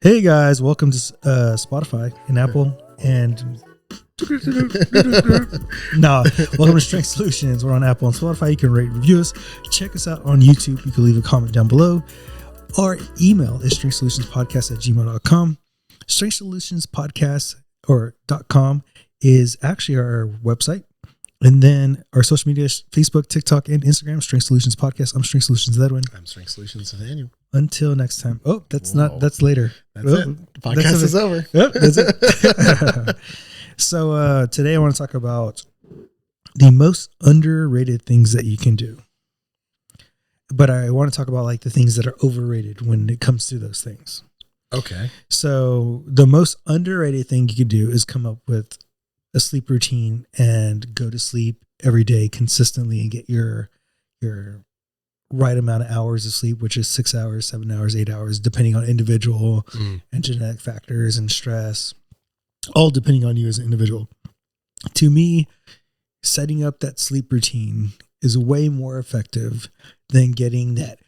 Hey guys, welcome to Spotify and Apple and welcome to Strength Solutions. We're on Apple and Spotify. You can rate and review us. Check us out on YouTube. You can leave a comment down below. Our email is strengthsolutionspodcast@gmail.com. Strength Solutions Podcast or .com is actually our website. And then our social media is Facebook, TikTok, and Instagram, Strength Solutions Podcast. I'm Strength Solutions Edwin. I'm Strength Solutions Nathaniel. Until next time. Oh, that's later. That's it. The podcast is over. Yep, that's it. So today I want to talk about the most underrated things that you can do. But I want to talk about like the things that are overrated when it comes to those things. Okay. So the most underrated thing you can do is come up with a sleep routine and go to sleep every day consistently and get your right amount of hours of sleep, which is 6 hours, 7 hours, 8 hours, depending on individual and genetic factors and stress, all depending on you as an individual. To me, setting up that sleep routine is way more effective than getting that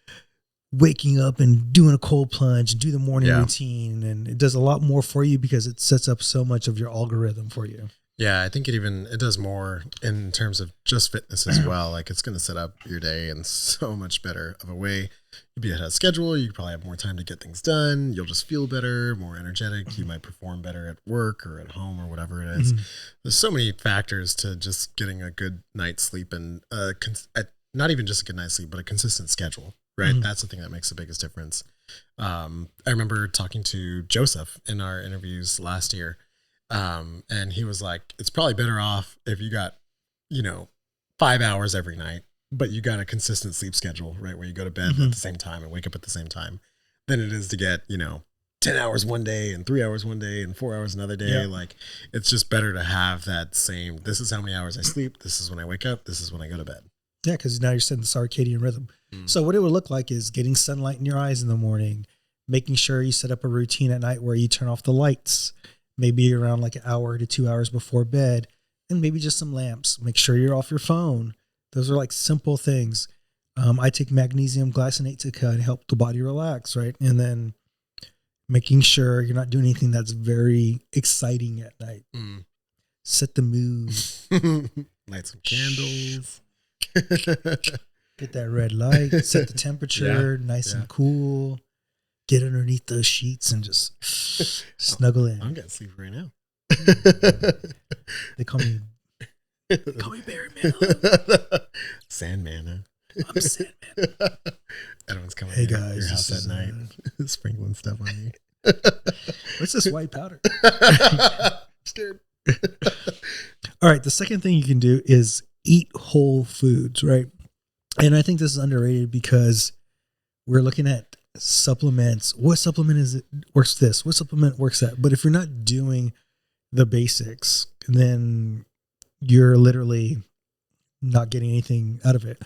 waking up and doing a cold plunge and do the morning routine. And it does a lot more for you because it sets up so much of your algorithm for you. Yeah, I think it does more in terms of just fitness as well. Like it's going to set up your day in so much better of a way. You'll be ahead of schedule. You probably have more time to get things done. You'll just feel better, more energetic. You might perform better at work or at home or whatever it is. There's so many factors to just getting a good night's sleep and not even just a good night's sleep, but a consistent schedule, right? That's the thing that makes the biggest difference. I remember talking to Joseph in our interviews last year. And he was like, it's probably better off if you got, 5 hours every night, but you got a consistent sleep schedule, right? Where you go to bed at the same time and wake up at the same time than it is to get, 10 hours one day and 3 hours one day and 4 hours another day. Yeah. Like it's just better to have that same, this is how many hours I sleep. This is when I wake up. This is when I go to bed. Yeah. Because now you're setting the circadian rhythm. So what it would look like is getting sunlight in your eyes in the morning, making sure you set up a routine at night where you turn off the lights, maybe around like an hour to 2 hours before bed, and maybe just some lamps. Make sure you're off your phone. Those are like simple things. I take magnesium glycinate to kind of help the body relax, right? And then making sure you're not doing anything that's very exciting at night. Set the mood. Light some candles. Get that red light. Set the temperature nice and cool. Get underneath those sheets and just snuggle in. I'm getting sleepy right now. They call me Barry Man. Sandman. Huh? I'm Sandman. Everyone's coming to your house at night, sprinkling stuff on me. What's this white powder? Scared. All right. The second thing you can do is eat whole foods, right? And I think this is underrated because we're looking at supplements. What supplement is it works this? What supplement works that? But if you're not doing the basics, then you're literally not getting anything out of it.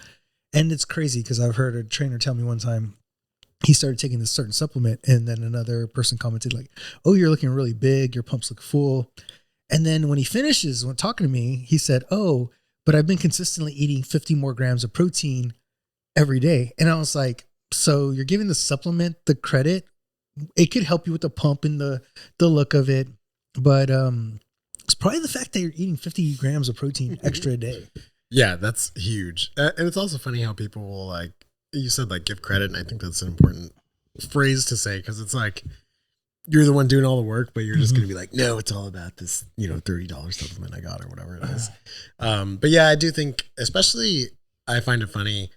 And it's crazy because I've heard a trainer tell me one time he started taking this certain supplement and then another person commented like, oh, you're looking really big. Your pumps look full. And then when he finishes, when talking to me, he said, oh, but I've been consistently eating 50 more grams of protein every day. And I was like, so you're giving the supplement the credit. It could help you with the pump and the look of it. But it's probably the fact that you're eating 50 grams of protein extra a day. Yeah, that's huge. And it's also funny how people will like, you said like give credit. And I think that's an important phrase to say because it's like you're the one doing all the work, but you're just going to be like, no, it's all about this, $30 supplement I got or whatever it is. But yeah, I do think, especially I find it funny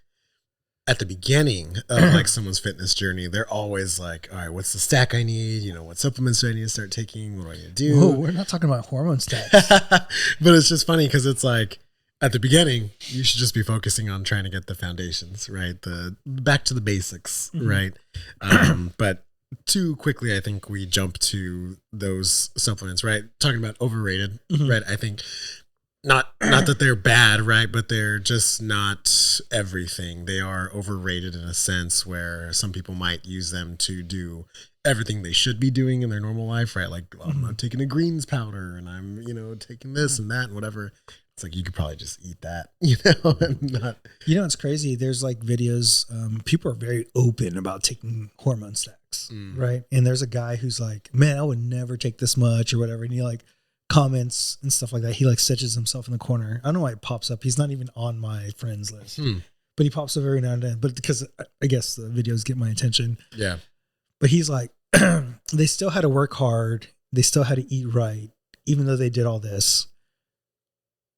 at the beginning of like someone's fitness journey, they're always like, all right, what's the stack I need? What supplements do I need to start taking? What do I need to do? Whoa, we're not talking about hormone stacks. But it's just funny because it's like at the beginning, you should just be focusing on trying to get the foundations, right? The back to the basics, right? But too quickly, I think we jump to those supplements, right? Talking about overrated, right? I think not that they're bad, right? But they're just not everything. They are overrated in a sense where some people might use them to do everything they should be doing in their normal life, right? Like, well, I'm taking a greens powder and I'm, taking this and that and whatever. It's like you could probably just eat that, you know, and not. You know, it's crazy. There's like videos. People are very open about taking hormone stacks, right? And there's a guy who's like, "Man, I would never take this much or whatever," and he like comments and stuff like that. He like stitches himself in the corner. I don't know why it pops up. He's not even on my friends list, but he pops up every now and then. But because I guess the videos get my attention. Yeah. But he's like, they still had to work hard. They still had to eat right, even though they did all this.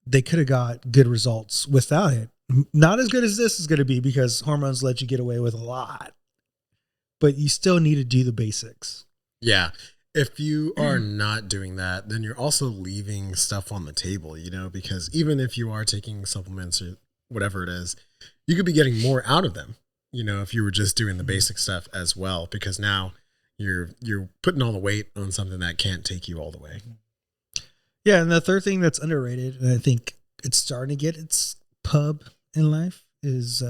They could have got good results without it. Not as good as this is going to be because hormones let you get away with a lot, but you still need to do the basics. Yeah. If you are not doing that, then you're also leaving stuff on the table, you know, because even if you are taking supplements or whatever it is, you could be getting more out of them, you know, if you were just doing the basic stuff as well, because now you're putting all the weight on something that can't take you all the way. Yeah. And the third thing that's underrated, and I think it's starting to get its pub in life, is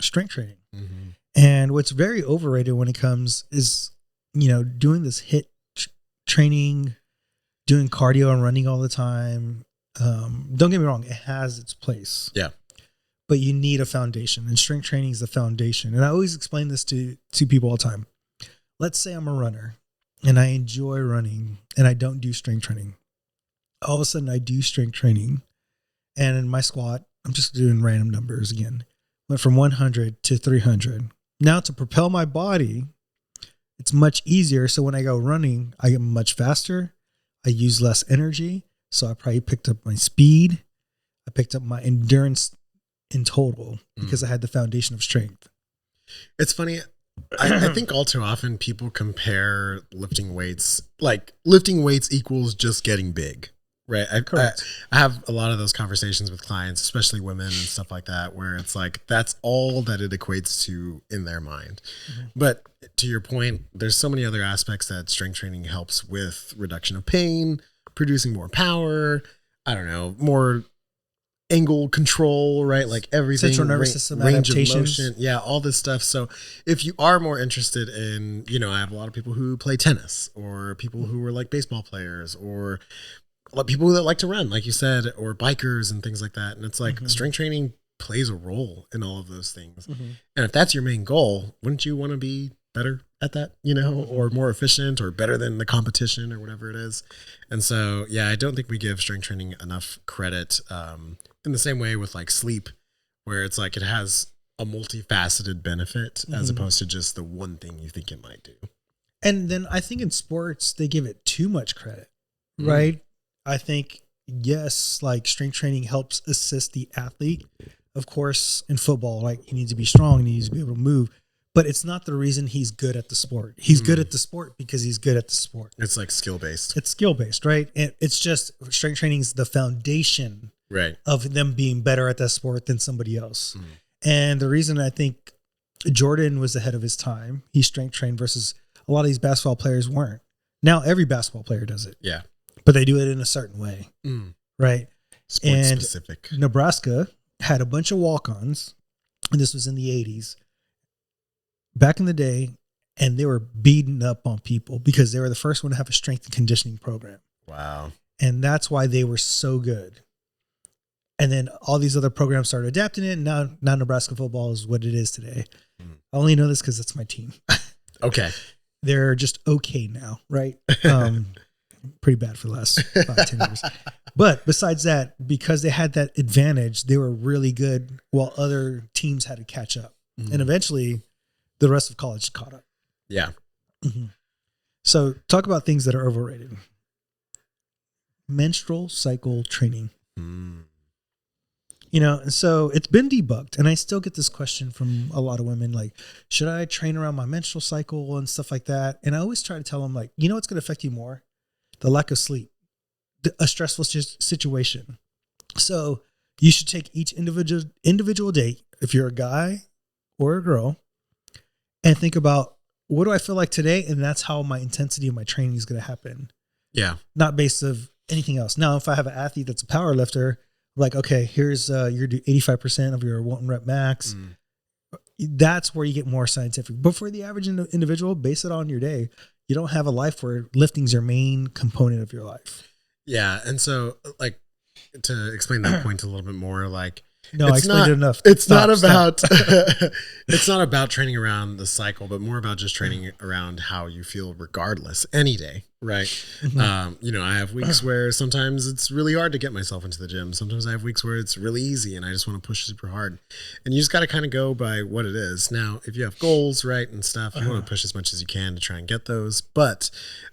strength training. Mm-hmm. And what's very overrated when it comes is, you know, doing this HIIT training, doing cardio and running all the time. Don't get me wrong, it has its place. Yeah. But you need a foundation, and strength training is the foundation. And I always explain this to people all the time. Let's say I'm a runner and I enjoy running and I don't do strength training. All of a sudden I do strength training, and in my squat, I'm just doing random numbers again. Went from 100 to 300. Now to propel my body, it's much easier. So when I go running, I get much faster. I use less energy. So I probably picked up my speed. I picked up my endurance in total because I had the foundation of strength. It's funny. I think all too often people compare lifting weights, like lifting weights equals just getting big. Right. I have a lot of those conversations with clients, especially women and stuff like that, where it's like, that's all that it equates to in their mind. Mm-hmm. But to your point, there's so many other aspects that strength training helps with: reduction of pain, producing more power, I don't know, more angle control, right? Like everything, central nervous system range of adaptations. motion. Yeah. All this stuff. So if you are more interested in, you know, I have a lot of people who play tennis, or people who are like baseball players, or people that like to run, like you said, or bikers and things like that. And it's like strength training plays a role in all of those things. And if that's your main goal, wouldn't you want to be better at that, you know, or more efficient, or better than the competition, or whatever it is? And so, yeah, I don't think we give strength training enough credit, in the same way with like sleep, where it's like it has a multifaceted benefit as opposed to just the one thing you think it might do. And then I think in sports, they give it too much credit, right? I think, yes, like strength training helps assist the athlete. Of course, in football, like he needs to be strong, he needs to be able to move, but it's not the reason he's good at the sport. He's good at the sport because he's good at the sport. It's like skill-based. It's skill-based, right? And it's just strength training is the foundation of them being better at that sport than somebody else. And the reason I think Jordan was ahead of his time, he strength trained versus a lot of these basketball players weren't. Now every basketball player does it. Yeah. But they do it in a certain way, right? Sport specific. Nebraska had a bunch of walk-ons, and this was in the 80s, back in the day, and they were beating up on people because they were the first one to have a strength and conditioning program. Wow. And that's why they were so good. And then all these other programs started adapting it, and now Nebraska football is what it is today. I only know this because it's my team. Okay. They're just okay now, right? Pretty bad for the last 5-10 years. But besides that, because they had that advantage, they were really good while other teams had to catch up. And eventually the rest of college caught up. Yeah. So talk about things that are overrated. Menstrual cycle training. You know, and so it's been debunked. And I still get this question from a lot of women, like, should I train around my menstrual cycle and stuff like that? And I always try to tell them, like, you know what's going to affect you more? The lack of sleep, a stressful situation. So you should take each individual day, if you're a guy or a girl, and think about, what do I feel like today? And that's how my intensity of my training is going to happen. Yeah. Not based of anything else. Now, if I have an athlete that's a power lifter, like, okay, here's you're do 85% of your 1 rep max. That's where you get more scientific. But for the average individual, base it on your day. You don't have a life where lifting's your main component of your life. Yeah. And so, like, to explain that point a little bit more, like, no, I explained it enough. It's not about it's not about training around the cycle, but more about just training around how you feel regardless any day, right? You know, I have weeks where sometimes it's really hard to get myself into the gym. Sometimes I have weeks where it's really easy and I just want to push super hard. And you just got to kind of go by what it is. Now, if you have goals, right, and stuff, you want to push as much as you can to try and get those. But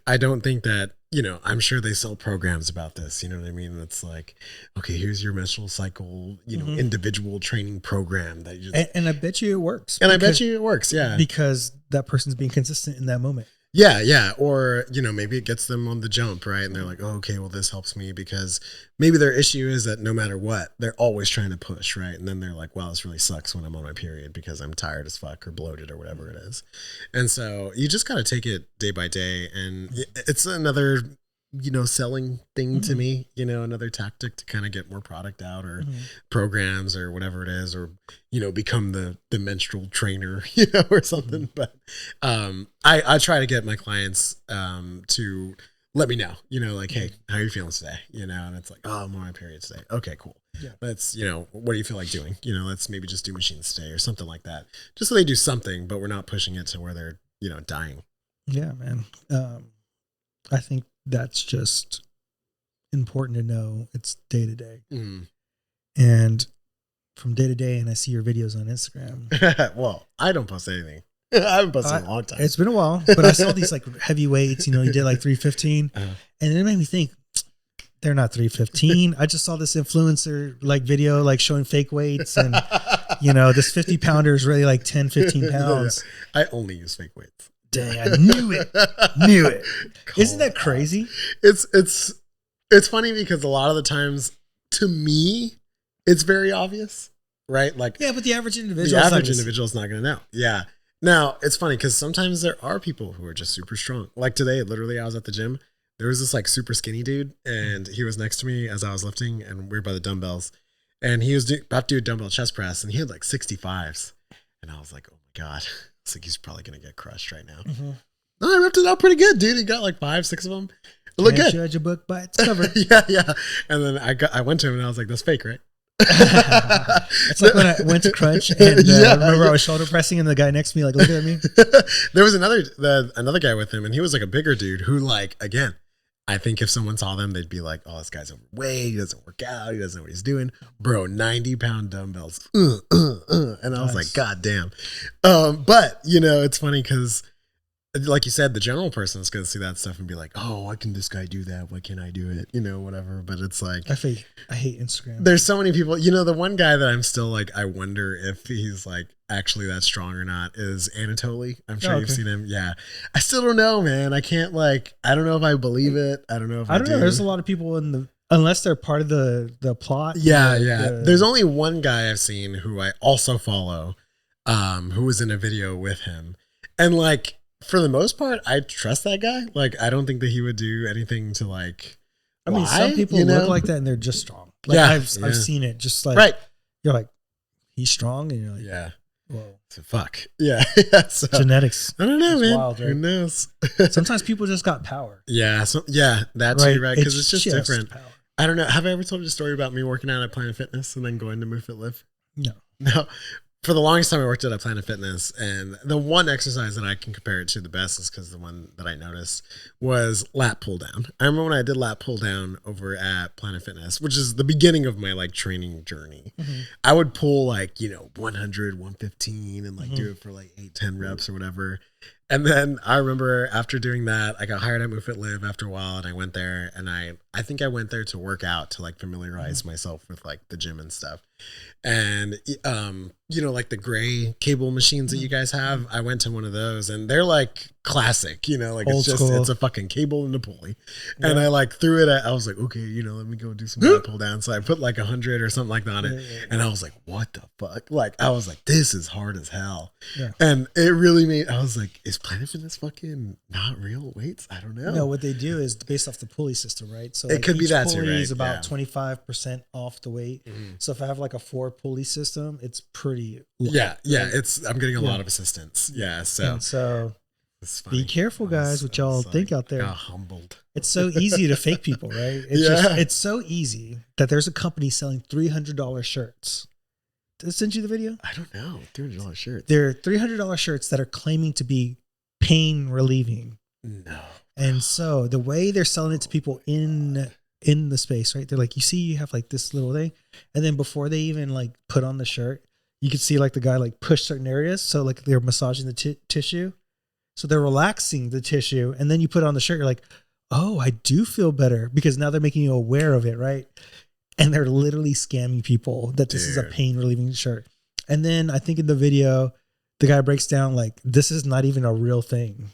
I don't think that, you know, I'm sure they sell programs about this. You know what I mean? It's like, okay, here's your menstrual cycle, you know, individual training program that you just, and I bet you it works. And I bet you it works. Yeah. Because that person's being consistent in that moment. Yeah. Yeah. Or, you know, maybe it gets them on the jump, right? And they're like, oh, okay, well, this helps me because maybe their issue is that no matter what, they're always trying to push, right? And then they're like, wow, this really sucks when I'm on my period because I'm tired as fuck or bloated or whatever it is. And so you just got to take it day by day. And it's another, you know, selling thing to me, you know, another tactic to kind of get more product out or programs or whatever it is, or, you know, become the menstrual trainer, you know, or something. But I try to get my clients to let me know, you know, like, hey, how are you feeling today? You know, and it's like, oh, I'm on my period today. Okay, cool. Yeah. Let's, you know, what do you feel like doing? You know, let's maybe just do machines today or something like that. Just so they do something, but we're not pushing it to where they're, you know, dying. Yeah, man. I think that's just important to know. It's day to day. And from day to day, and I see your videos on Instagram. Well, I don't post anything. I haven't posted in a long time. It's been a while, but I saw these like heavy weights, you know, you did like 315 and it made me think they're not 315. I just saw this influencer like video, like showing fake weights and, you know, this 50 pounder is really like 10, 15 pounds. I only use fake weights. Dang, I knew it. Isn't that crazy? It's funny because a lot of the times to me, it's very obvious, right? Like, yeah, but the average individual is not going to know. Yeah. Now it's funny because sometimes there are people who are just super strong. Like today, literally, I was at the gym. There was this like super skinny dude and he was next to me as I was lifting and we were by the dumbbells and he was about to do a dumbbell chest press and he had like 65s. And I was like, oh my God. It's like he's probably gonna get crushed right now. No, I ripped it out pretty good, dude. He got like 5, 6 of them. It looked good. Judge a book by its cover. yeah. And then I went to him and I was like, "That's fake, right?" It's like when I went to crunch and remember I was shoulder pressing and the guy next to me like looking at me. There was another guy with him and he was like a bigger dude who like again. I think if someone saw them, they'd be like, oh, this guy's overweight. He doesn't work out. He doesn't know what he's doing. Bro, 90-pound dumbbells. And I was like, God damn. But, you know, it's funny because, like you said, the general person is going to see that stuff and be like, oh, why can this guy do that? Why can't I do it? You know, whatever. But it's like. I hate Instagram. There's so many people. You know, the one guy that I'm still like, I wonder if he's like actually that strong or not is Anatoly. I'm sure you've seen him. Yeah. I still don't know, man. I can't like, I don't know if I believe it. I don't know if I do. There's a lot of people unless they're part of the plot. Yeah. There's only one guy I've seen who I also follow, who was in a video with him. And like, for the most part, I trust that guy. Like, I don't think that he would do anything to like, I mean, some people look like that and they're just strong. Like I've seen it just like, right. You're like, he's strong. And you're like, yeah. Whoa. So fuck. Yeah. So, genetics. I don't know, man. Wild, right? Who knows? Sometimes people just got power. Yeah. So that's right. Because it's just different. Power. I don't know. Have I ever told you a story about me working out at Planet Fitness and then going to Move Fit Live? No. For the longest time I worked at Planet Fitness, and the one exercise that I can compare it to the best is because the one that I noticed was lat pull down. I remember when I did lat pull down over at Planet Fitness, which is the beginning of my like training journey. I would pull like, you know, 100, 115 and like do it for like 8, 10 reps or whatever. And then I remember after doing that, I got hired at Move Fit Live after a while and I went there and I think I went there to work out to like familiarize myself with like the gym and stuff. And, you know, like the gray cable machines that you guys have, I went to one of those and they're like classic, you know, like old school. It's a fucking cable and a pulley. Yeah. And I like threw it I was like, okay, you know, let me go do some lat pull down. So I put like 100 or something like that on it. And I was like, what the fuck? Like, I was like, this is hard as hell. Yeah. And it really made, I was like, is Planet Fitness fucking not real weights? I don't know. No, what they do is based off the pulley system, right? So it like could be that too, right? Is about 25% off the weight. So if I have like a 4 pulley system, it's pretty low. Yeah. I'm getting a lot of assistance. Yeah. So It's funny. Be careful, guys, what y'all think out there. Got humbled. It's so easy to fake people, right? It's so easy that there's a company selling $300 shirts. Did I send you the video? I don't know. $300 shirts. They're $300 shirts that are claiming to be pain relieving. No. And so the way they're selling it to people in the space, right? They're like, you see, you have like this little thing. And then before they even like put on the shirt, you could see like the guy like push certain areas. So like they're massaging the tissue. So they're relaxing the tissue. And then you put on the shirt, you're like, oh, I do feel better, because now they're making you aware of it, right? And they're literally scamming people that this is a pain relieving shirt. And then I think in the video, the guy breaks down like, this is not even a real thing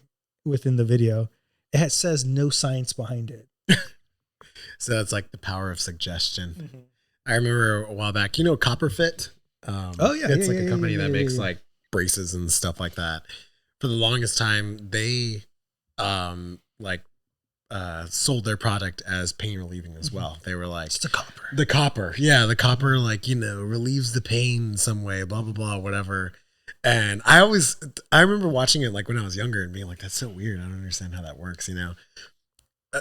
within the video. It says no science behind it. So it's like the power of suggestion. Mm-hmm. I remember a while back, Copper Fit. It's a company that makes like braces and stuff like that. For the longest time, they sold their product as pain relieving as well. They were like, it's the copper. The copper. Yeah, the copper relieves the pain in some way, blah, blah, blah, whatever. And I remember watching it like when I was younger and being like, that's so weird. I don't understand how that works,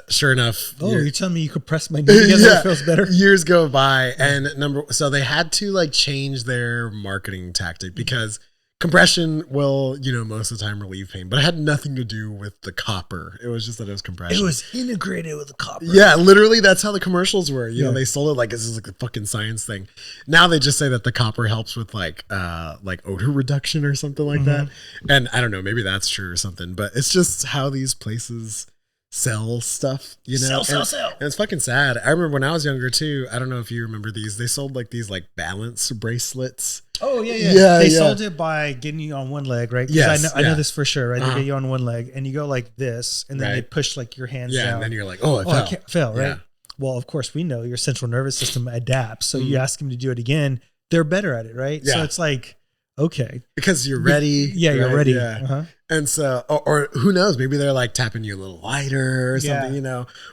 Sure enough. You're telling me you could press my knee together and it feels better? Years go by, and so they had to like change their marketing tactic, because compression will, most of the time relieve pain, but it had nothing to do with the copper. It was just that it was compression. It was integrated with the copper. Yeah, literally, that's how the commercials were. They sold it like this is like a fucking science thing. Now they just say that the copper helps with like odor reduction or something like that. And I don't know, maybe that's true or something, but it's just how these places sell stuff, Sell. And it's fucking sad. I remember when I was younger too. I don't know if you remember these. They sold like these like balance bracelets. Oh yeah. They sold it by getting you on one leg, right? Yes, I know this for sure, right? They get you on one leg and you go like this, and then they push like your hands down. And then you're like, I fell, right? Yeah. Well, of course we know your central nervous system adapts. So you ask them to do it again, they're better at it, right? Yeah. So it's like, okay. Because you're ready. Yeah, right? You're ready. Yeah. Uh-huh. And so, or who knows, maybe they're like tapping you a little lighter or something,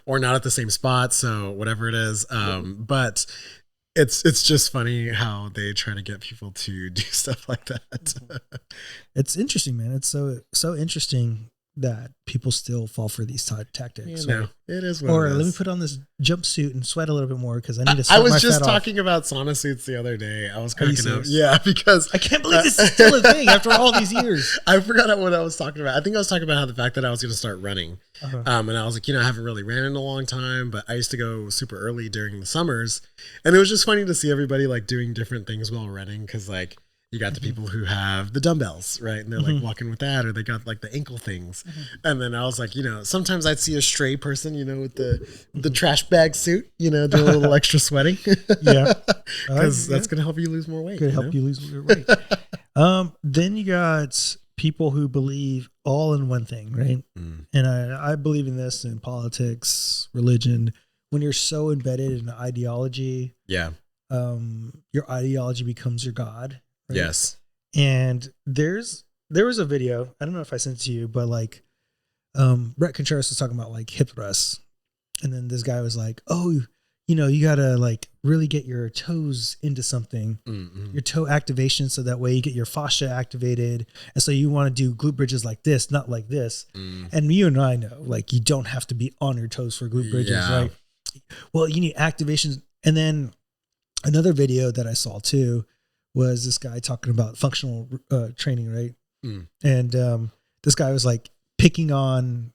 or not at the same spot. So whatever it is. But it's just funny how they try to get people to do stuff like that. It's interesting, man. It's so interesting that people still fall for these tactics. No, it is. Or let me put on this jumpsuit and sweat a little bit more because I need to sweat I was my just fat talking off. about sauna suits the other day. I was cracking up. Yeah, because I can't believe this is still a thing after all these years. I forgot what I was talking about. I think I was talking about how the fact that I was going to start running. And I was like, I haven't really ran in a long time, but I used to go super early during the summers. And it was just funny to see everybody like doing different things while running. Cause like you got the people who have the dumbbells, right? And they're like walking with that, or they got like the ankle things. And then I was like, sometimes I'd see a stray person, with the trash bag suit, doing a little extra sweating. Yeah. Cause that's going to help you lose more weight. Could help you lose more weight. Then you got people who believe all in one thing, right? And I believe in this in politics, religion. When you're so embedded in an ideology, your ideology becomes your God. Right? Yes. And there was a video, I don't know if I sent it to you, but like Brett Contreras was talking about like hip thrusts. And then this guy was like, oh, you gotta like really get your toes into something, your toe activation, so that way you get your fascia activated. And so you want to do glute bridges like this, not like this. And you and I know, like, you don't have to be on your toes for glute bridges, right? Well, you need activations. And then another video that I saw too was this guy talking about functional training, right? And this guy was like picking on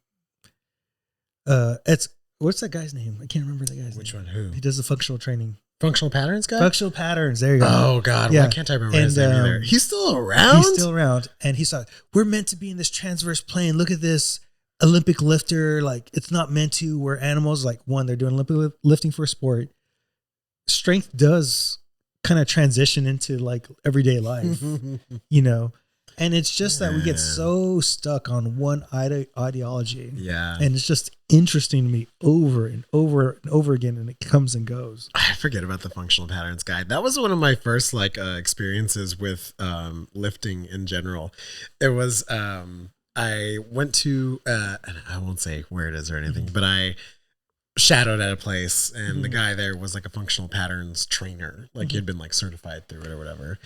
what's that guy's name? I can't remember the guy's name. Which one? Who? He does the functional training. Functional patterns guy? Functional patterns. There you go. Oh, God. Yeah. Why can't I remember his name either? He's still around? He's still around. And he's like, we're meant to be in this transverse plane. Look at this Olympic lifter. Like, it's not meant to. We're animals. Like, one, they're doing Olympic lifting for a sport. Strength does kind of transition into like everyday life, And it's just that we get so stuck on one ideology. Yeah. And it's just interesting to me over and over and over again. And it comes and goes. I forget about the functional patterns guy. That was one of my first like experiences with lifting in general. It was, I went to, and I won't say where it is or anything, but shadowed at a place, and the guy there was like a functional patterns trainer. Like he'd been like certified through it or whatever.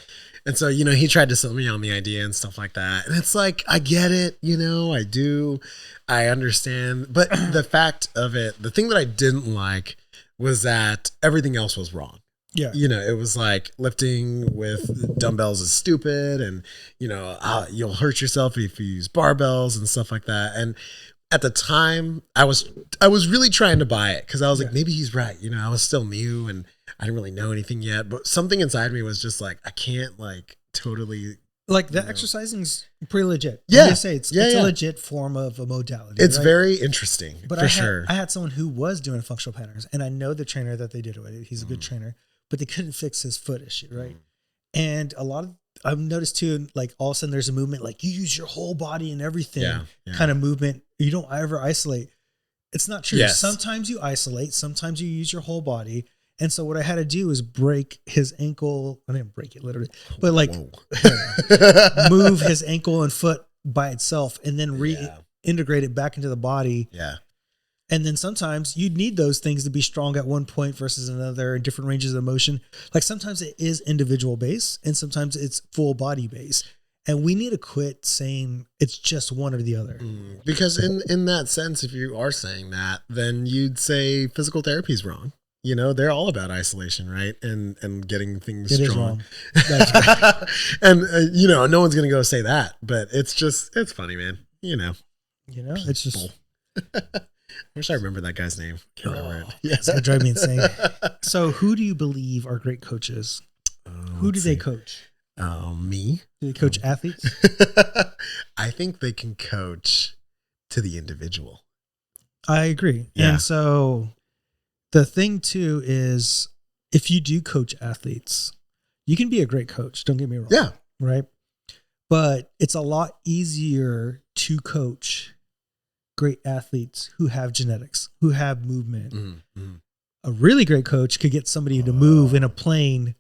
And so, you know, he tried to sell me on the idea and stuff like that. And it's like, I get it, you know, I do. I understand. But the fact of it, the thing that I didn't like was that everything else was wrong. Yeah. You know, it was like lifting with dumbbells is stupid, and, you know, you'll hurt yourself if you use barbells and stuff like that. And at the time, I was really trying to buy it because I was like, maybe he's right. You know, I was still new and I didn't really know anything yet. But something inside me was just like, I can't like totally. Like the exercising's pretty legit. Yeah. I say it's a legit form of a modality. It's right? very interesting, but I had someone who was doing functional patterns, and I know the trainer that they did it with. He's a good trainer, but they couldn't fix his foot issue, right? And a lot of, I've noticed too, like all of a sudden there's a movement, like you use your whole body and everything kind of movement. You don't ever isolate. It's not true. Yes. Sometimes you isolate, sometimes you use your whole body. And so what I had to do is break his ankle. I didn't break it literally, but like move his ankle and foot by itself and then reintegrate it back into the body. Yeah. And then sometimes you need those things to be strong at one point versus another, different ranges of motion. Like sometimes it is individual base and sometimes it's full body base. And we need to quit saying it's just one or the other. Because in that sense, if you are saying that, then you'd say physical therapy is wrong. You know, they're all about isolation, right? And getting things strong. That's right. And, you know, no one's going to go say that, but it's funny, man. You know, it's just. I wish I remember that guy's name. Can't remember it. It's going to drive me insane. So who do you believe are great coaches? Who do they coach? Me. Do they coach athletes? I think they can coach to the individual. I agree. Yeah. And so the thing too is if you do coach athletes, you can be a great coach. Don't get me wrong. Yeah. Right. But it's a lot easier to coach great athletes who have genetics, who have movement. Mm-hmm. A really great coach could get somebody to move in a plane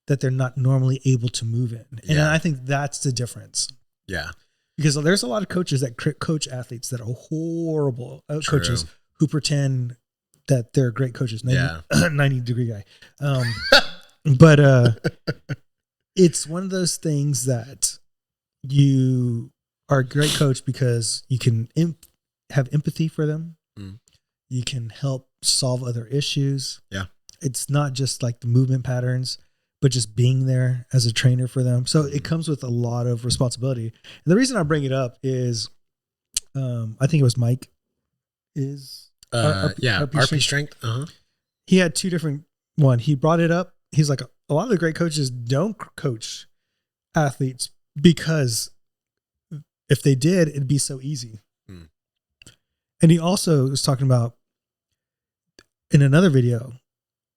that they're not normally able to move in. And I think that's the difference. Yeah. Because there's a lot of coaches that coach athletes that are horrible coaches who pretend that they're great coaches. 90-degree guy. But it's one of those things that you are a great coach because you can have empathy for them. You can help solve other issues. Yeah. It's not just like the movement patterns, but just being there as a trainer for them. So it comes with a lot of responsibility. And the reason I bring it up is, I think it was Mike RP strength. He had two different one. He brought it up. He's like, a lot of the great coaches don't coach athletes because if they did, it'd be so easy. And he also was talking about in another video,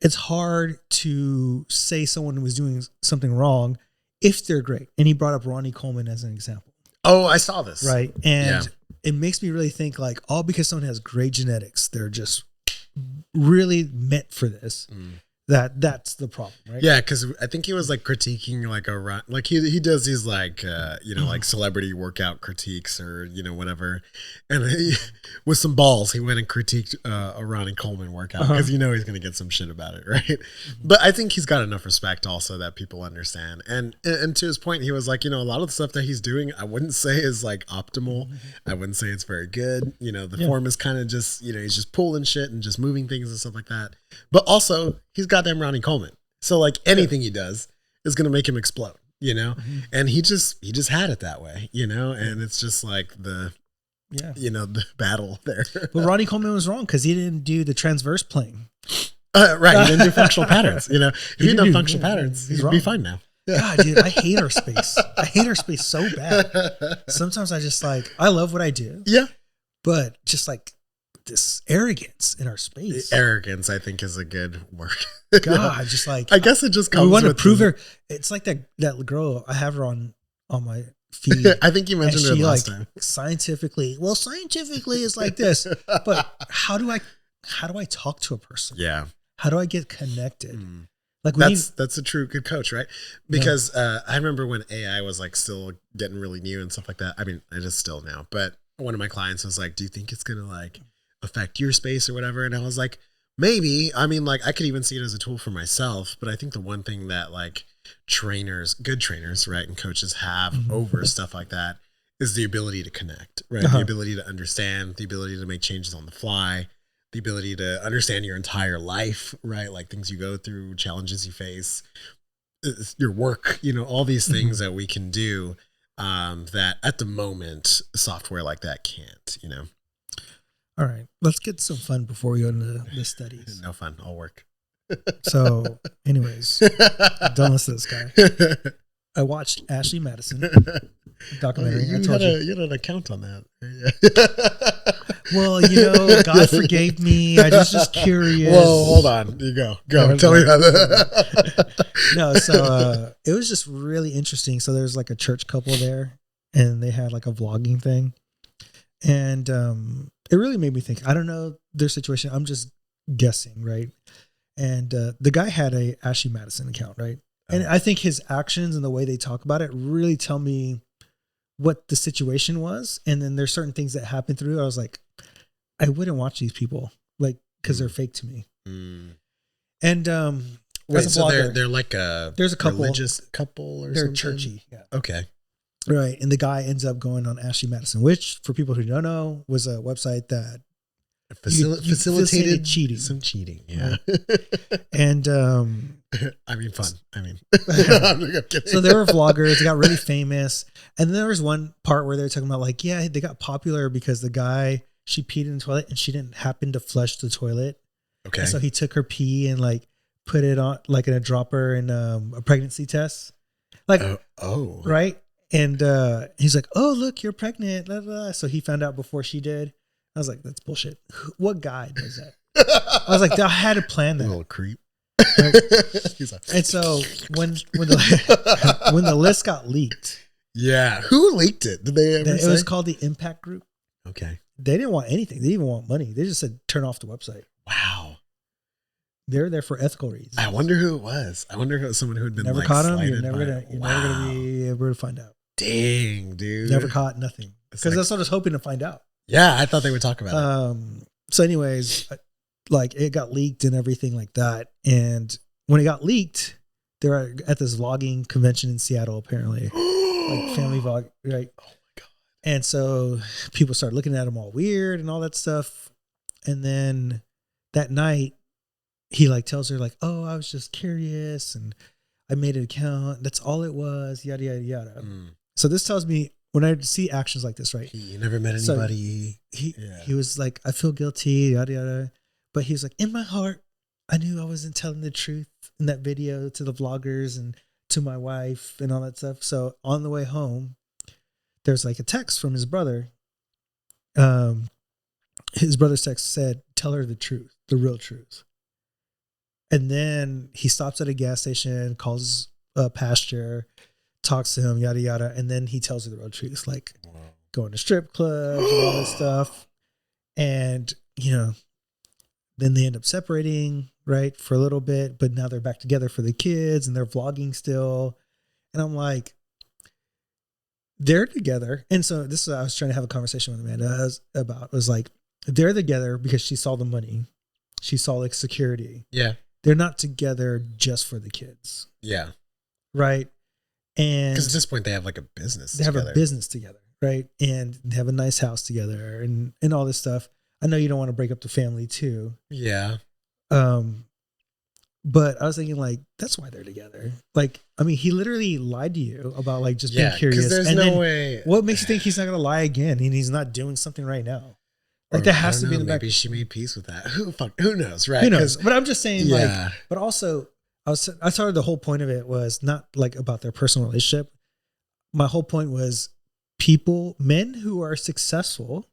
it's hard to say someone was doing something wrong if they're great. And he brought up Ronnie Coleman as an example. Oh, I saw this. Right. And it makes me really think like all because someone has great genetics, they're just really meant for this. That's the problem, right? Yeah, because I think he was like critiquing like he does these like like celebrity workout critiques or whatever, and with some balls he went and critiqued a Ronnie Coleman workout because he's gonna get some shit about it, right? But I think he's got enough respect also that people understand, and to his point, he was like, a lot of the stuff that he's doing, I wouldn't say is like optimal. I wouldn't say it's very good. The form is kind of just he's just pulling shit and just moving things and stuff like that. But also he's goddamn Ronnie Coleman. So like anything he does is going to make him explode, and he just had it that way, and it's just like the battle there. But Ronnie Coleman was wrong because he didn't do the transverse plane. Right. He didn't do functional patterns. If he'd done functional patterns, he'd be fine now. God, dude, I hate our space. I hate our space so bad. Sometimes I just I love what I do. Yeah. But just like this arrogance in our space. Arrogance, I think, is a good word. God, just like I guess it just comes. We want to prove her. It's like that girl. I have her on my feed. I think you mentioned her last time. Scientifically is like this. But how do I talk to a person? Yeah. How do I get connected? Like that's a true good coach, right? Because I remember when AI was like still getting really new and stuff like that. I mean, it is still now, but one of my clients was like, "Do you think it's gonna like affect your space or whatever. And I was like, maybe. I mean, like, I could even see it as a tool for myself. But I think the one thing that like good trainers, right, and coaches have over stuff like that is the ability to connect, right? The ability to understand, the ability to make changes on the fly, the ability to understand your entire life, right? Like things you go through, challenges you face, your work, all these things that we can do that at the moment software like that can't, All right, let's get some fun before we go into the studies. No fun, all work. So anyways, don't listen to this guy. I watched Ashley Madison documentary. You had an account on that. Well, God forgave me. I was just curious. Well, hold on. You go. Tell me about that. No, so it was just really interesting. So there's like a church couple there, and they had like a vlogging thing, and it really made me think. I don't know their situation. I'm just guessing, right? And the guy had a Ashley Madison account, right? And I think his actions and the way they talk about it really tell me what the situation was. And then there's certain things that happened through. I was like, I wouldn't watch these people, like, because they're fake to me. And wait, so they're like there's a couple, religious couple, or they're something? churchy. Yeah. Okay. Right. And the guy ends up going on Ashley Madison, which for people who don't know was a website that facilitated cheating. Some cheating. Yeah. And I mean, fun. I mean, so there were vloggers, they got really famous. And then there was one part where they were talking about like, yeah, they got popular because the guy, she peed in the toilet and she didn't happen to flush the toilet. Okay. And so he took her pee and like put it on like in a dropper in a pregnancy test. Like, right. And he's like, oh, look, you're pregnant. Blah, blah. So he found out before she did. I was like, that's bullshit. What guy does that? I was like, I had to plan that. A little creep. Right? And so when the list got leaked. Yeah. Who leaked it? Did they ever say? It was called the Impact Group. Okay. They didn't want anything. They didn't even want money. They just said, turn off the website. Wow. They're there for ethical reasons. I wonder who it was. I wonder if it was someone who had been never like caught him. slighted You're never gonna be able to find out. Dang, dude. Never caught nothing. Because that's what I was hoping to find out. Yeah, I thought they would talk about it. So anyways, like it got leaked and everything like that. And when it got leaked, they were at this vlogging convention in Seattle, apparently. Like family vlog, right? Oh my God. And so people started looking at him all weird and all that stuff. And then that night, he like tells her like, oh, I was just curious and I made an account. That's all it was, yada, yada, yada. So this tells me when I see actions like this, right? He never met anybody. So he was like, I feel guilty, yada, yada. But he was like, in my heart, I knew I wasn't telling the truth in that video to the vloggers and to my wife and all that stuff. So on the way home, there's like a text from his brother. His brother's text said, tell her the truth, the real truth. And then he stops at a gas station, calls a pastor, talks to him, yada, yada. And then he tells her the real truth, like going to strip clubs and all this stuff. And, then they end up separating, right, for a little bit. But now they're back together for the kids and they're vlogging still. And I'm like, they're together. And so this is what I was trying to have a conversation with Amanda about. It was like, they're together because she saw the money. She saw like security. Yeah. They're not together just for the kids. Yeah. Right. And because at this point they have like a business. They have a business together. Right. And they have a nice house together and all this stuff. I know you don't want to break up the family too. Yeah. But I was thinking like, that's why they're together. Like, I mean, he literally lied to you about like just being curious. There's and no way. What makes you think he's not going to lie again and he's not doing something right now? Like that has to be in the back. Maybe she made peace with that. Who knows, right? Who knows? But I'm just saying, yeah. like, but also I thought the whole point of it was not like about their personal relationship. My whole point was men who are successful,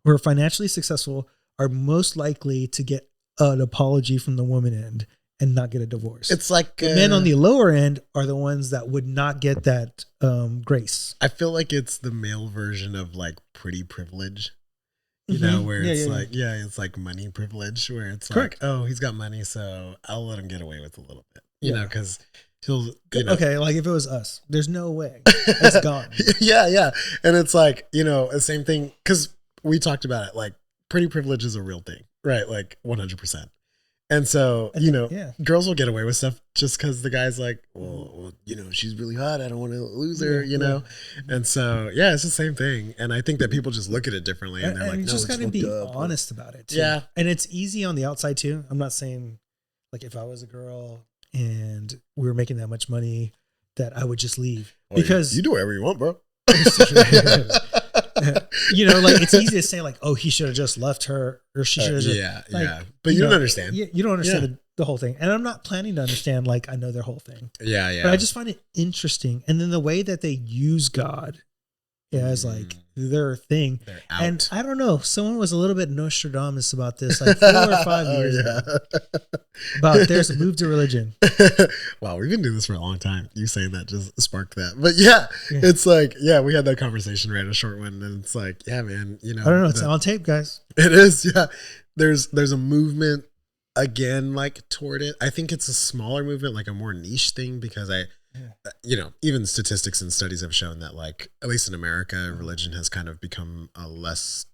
who are financially successful, are most likely to get an apology from the woman end and not get a divorce. It's like the men on the lower end are the ones that would not get that grace. I feel like it's the male version of like pretty privilege. Where it's it's like money privilege, where it's Correct. like, oh, he's got money, so I'll let him get away with a little bit, because he'll, okay, like if it was us, there's no way it's gone. yeah. And it's like, the same thing, because we talked about it, like pretty privilege is a real thing, right? Like 100%. And so, girls will get away with stuff just because the guy's like, well, she's really hot. I don't want to lose her, know? And so, it's the same thing. And I think that people just look at it differently and they're like, you no, just got to be honest about it too. Yeah. And it's easy on the outside too. I'm not saying like if I was a girl and we were making that much money that I would just leave because you do whatever you want, bro. Like it's easy to say like, oh, he should have just left her or she should have but you don't understand. You don't understand the whole thing. And I'm not planning to understand like I know their whole thing. But I just find it interesting. And then the way that they use God as like their thing. And I don't know, someone was a little bit Nostradamus about this like 4 or 5 years ago. About there's a move to religion. Wow, we've been doing this for a long time. You saying that just sparked that. But it's like, we had that conversation, right? A short one. And it's like, man, I don't know. It's on tape, guys. It is. Yeah. There's a movement again, like toward it. I think it's a smaller movement, like a more niche thing because even statistics and studies have shown that like, at least in America, religion has kind of become a less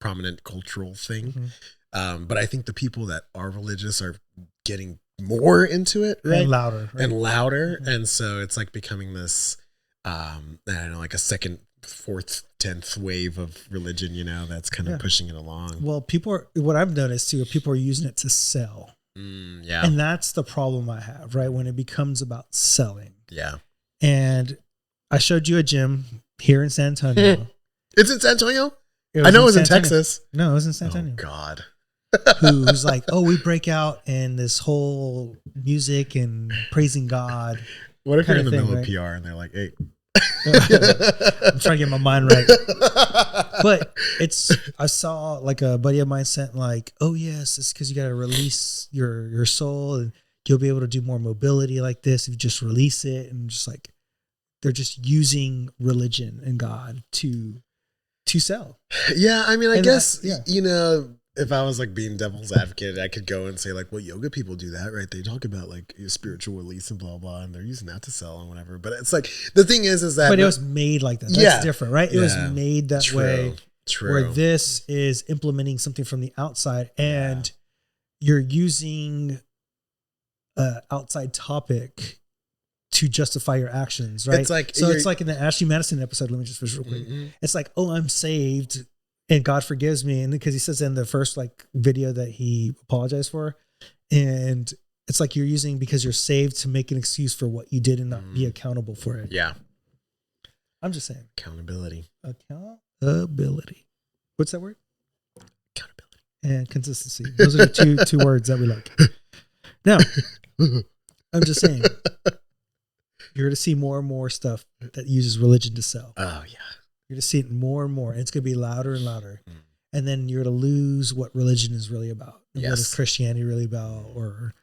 prominent cultural thing. But I think the people that are religious are getting more into it, right? And louder. Right? And louder. And so it's like becoming this, I don't know, like a second, fourth, 10th wave of religion, that's kind of pushing it along. Well, what I've noticed too, people are using it to sell. And that's the problem I have, right? When it becomes about selling. Yeah. And I showed you a gym here in San Antonio. It's in San Antonio? I know it was in Texas. No, it was in San Antonio. Oh, God. Who's like, oh, we break out in this whole music and praising God. What if you're in the middle of PR and they're like, hey. I'm trying to get my mind right. But I saw like a buddy of mine sent like, oh yes, it's because you got to release your soul and you'll be able to do more mobility like this if you just release it. And just like they're just using religion and God to sell. Yeah, I mean, I guess if I was like being devil's advocate, I could go and say like, well, yoga people do that, right? They talk about like spiritual release and blah, blah, and they're using that to sell and whatever. But it's like, the thing is that. But it was made like that. That's different, right? It was made that way. True. Where this is implementing something from the outside and you're using an outside topic to justify your actions, right? It's like, it's like in the Ashley Madison episode, let me just finish real quick. It's like, oh, I'm saved and God forgives me. And because he says in the first like video that he apologized for, and it's like you're using because you're saved to make an excuse for what you did and not be accountable for it. Yeah. I'm just saying. Accountability. What's that word? Accountability. And consistency. Those are the two words that we like. Now, I'm just saying, you're going to see more and more stuff that uses religion to sell. Oh, yeah. You're going to see it more and more. And it's going to be louder and louder. And then you're going to lose what religion is really about. And what is Christianity really about, or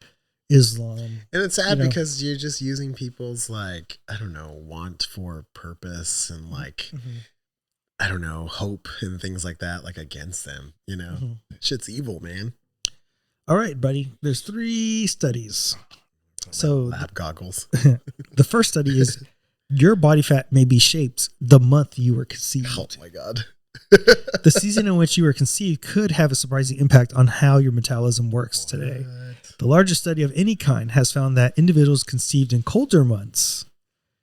Islam. And it's sad because you're just using people's like, I don't know, want for purpose and like, I don't know, hope and things like that, like against them, Shit's evil, man. All right, buddy. There's 3 studies. So lab goggles. The first study is your body fat may be shaped the month you were conceived. Oh my God. The season in which you were conceived could have a surprising impact on how your metabolism works today. The largest study of any kind has found that individuals conceived in colder months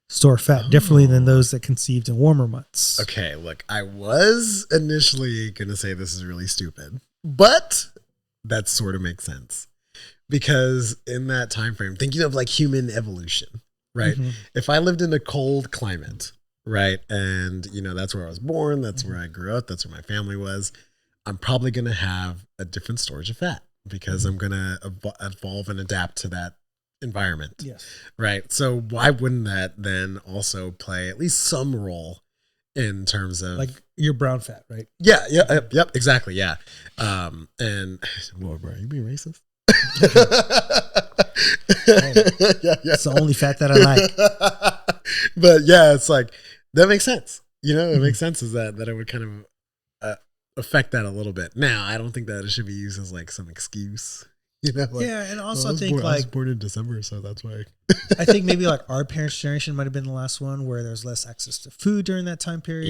store fat differently than those that conceived in warmer months. Okay, look, I was initially going to say this is really stupid, but that sort of makes sense. Because in that time frame, thinking of like human evolution, right? If I lived in a cold climate, right? And, that's where I was born. That's where I grew up. That's where my family was. I'm probably going to have a different storage of fat because I'm going to evolve and adapt to that environment. Yes. Right. So why wouldn't that then also play at least some role in terms of like your brown fat, right? Yeah. Yep. Exactly. Yeah. And whoa, bro, you being racist? It's the only fat that I like. But yeah, it's like that makes sense. It makes sense is that it would kind of affect that a little bit. Now, I don't think that it should be used as like some excuse. And also I was born in December, so that's why. I think maybe like our parents' generation might have been the last one where there's less access to food during that time period,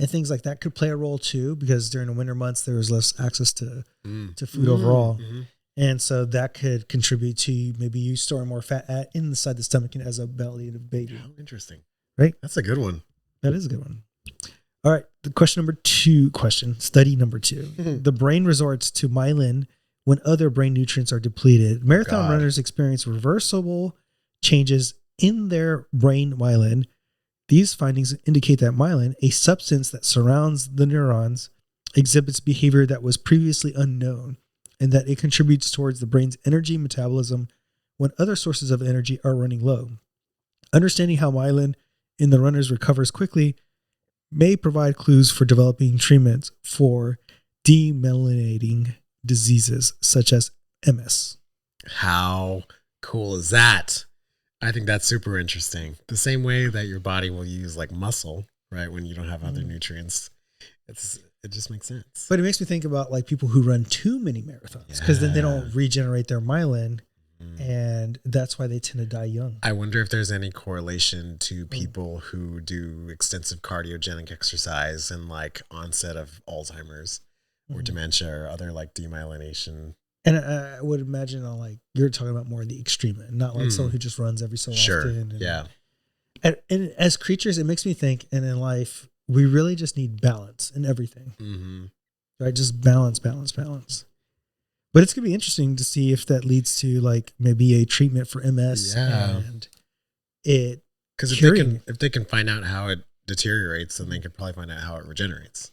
and things like that could play a role too, because during the winter months there was less access to food overall. Mm-hmm. And so that could contribute to maybe you storing more fat inside the stomach and as a belly of a baby. Oh, interesting. Right? That's a good one. That is a good one. All right. Study number 2. The brain resorts to myelin when other brain nutrients are depleted. Marathon runners experience reversible changes in their brain myelin. These findings indicate that myelin, a substance that surrounds the neurons, exhibits behavior that was previously unknown, and that it contributes towards the brain's energy metabolism when other sources of energy are running low. Understanding how myelin in the runners recovers quickly may provide clues for developing treatments for demyelinating diseases such as MS. How cool is that? I think that's super interesting. The same way that your body will use like muscle, right, when you don't have other nutrients. It just makes sense. But it makes me think about like people who run too many marathons because then they don't regenerate their myelin, and that's why they tend to die young. I wonder if there's any correlation to people who do extensive cardiogenic exercise and like onset of Alzheimer's or dementia or other like demyelination. And I would imagine like you're talking about more the extreme end, not like someone who just runs every so often. And, and as creatures, it makes me think, and in life, we really just need balance in everything, right? Just balance. But it's going to be interesting to see if that leads to like maybe a treatment for MS and it. Because if they can find out how it deteriorates, then they can probably find out how it regenerates.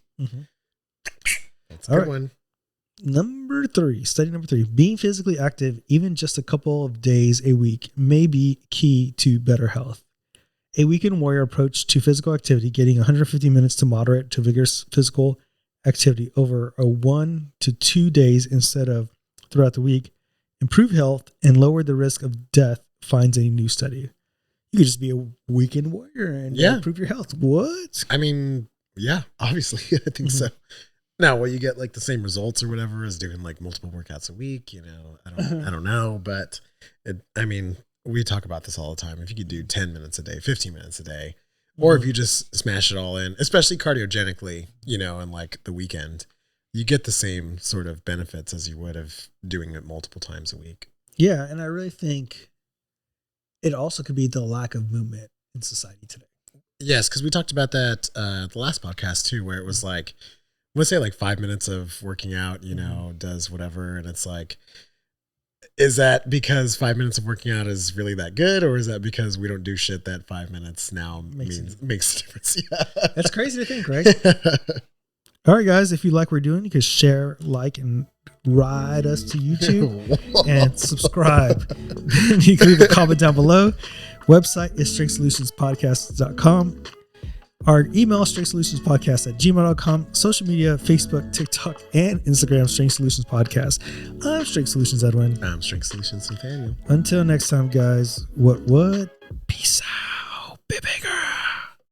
That's a good one. Study number 3, being physically active, even just a couple of days a week, may be key to better health. A weekend warrior approach to physical activity, getting 150 minutes to moderate to vigorous physical activity over a 1 to 2 days instead of throughout the week, improve health and lower the risk of death, finds a new study. You could just be a weekend warrior and improve your health. What? I mean, yeah, obviously, I think so. Now, will you get like the same results or whatever as doing like multiple workouts a week? You know, I don't know, but we talk about this all the time. If you could do 10 minutes a day, 15 minutes a day, or if you just smash it all in, especially cardiogenically, you know, and like the weekend, you get the same sort of benefits as you would of doing it multiple times a week. Yeah. And I really think it also could be the lack of movement in society today. Yes. Cause we talked about that, the last podcast too, where it was like, let's say like 5 minutes of working out, you know, does whatever. And it's like, is that because 5 minutes of working out is really that good? Or is that because we don't do shit that 5 minutes now makes a difference? Yeah. That's crazy to think, right? All right, guys, if you like what we're doing, you can share, like, and ride us to YouTube and subscribe. You can leave a comment down below. Website is strengthsolutionspodcast.com. Our email, strengthsolutionspodcast@gmail.com. Social media, Facebook, TikTok, and Instagram, Strength Solutions Podcast. I'm Strength Solutions Edwin. I'm Strength Solutions Nathaniel. Until next time, guys, what? Peace out, baby.